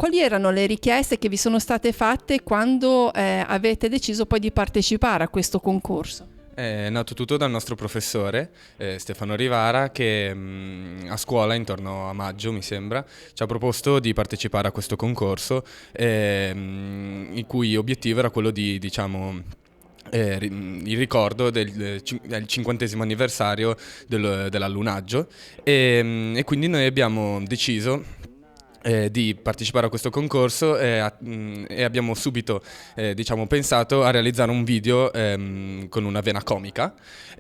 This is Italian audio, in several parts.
quali erano le richieste che vi sono state fatte quando avete deciso poi di partecipare a questo concorso? È nato tutto dal nostro professore Stefano Rivara che a scuola intorno a maggio mi sembra ci ha proposto di partecipare a questo concorso il cui obiettivo era quello di il ricordo del 50° anniversario dell'allunaggio e quindi noi abbiamo deciso di partecipare a questo concorso e abbiamo subito pensato a realizzare un video con una vena comica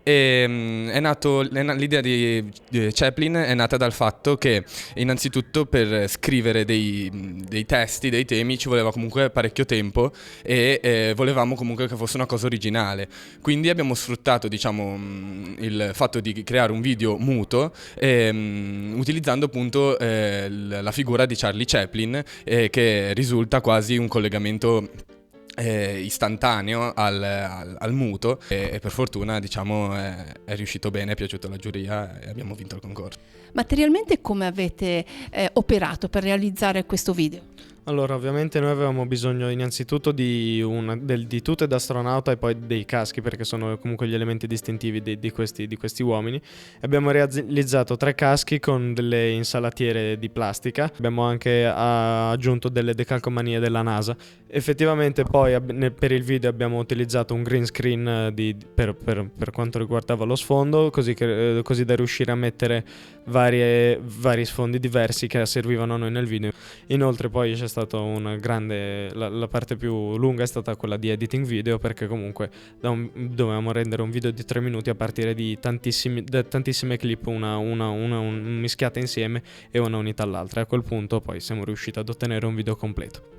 l'idea di Chaplin è nata dal fatto che innanzitutto per scrivere dei testi, dei temi ci voleva comunque parecchio tempo e volevamo comunque che fosse una cosa originale, quindi abbiamo sfruttato il fatto di creare un video muto utilizzando appunto la figura di Charlie Chaplin che risulta quasi un collegamento istantaneo al muto e per fortuna è riuscito bene, è piaciuto alla giuria e abbiamo vinto il concorso. Materialmente come avete operato per realizzare questo video? Allora, ovviamente noi avevamo bisogno innanzitutto di tute d'astronauta e poi dei caschi, perché sono comunque gli elementi distintivi di questi uomini. Abbiamo realizzato 3 caschi con delle insalatiere di plastica. Abbiamo anche aggiunto delle decalcomanie della NASA. Effettivamente poi per il video abbiamo utilizzato un green screen per quanto riguardava lo sfondo, così da riuscire a mettere vari sfondi diversi che servivano a noi nel video. Inoltre poi c'è stato la parte più lunga è stata quella di editing video, perché comunque dovevamo rendere un video di 3 minuti a partire da tantissime clip, una mischiata insieme e una unita all'altra, e a quel punto poi siamo riusciti ad ottenere un video completo.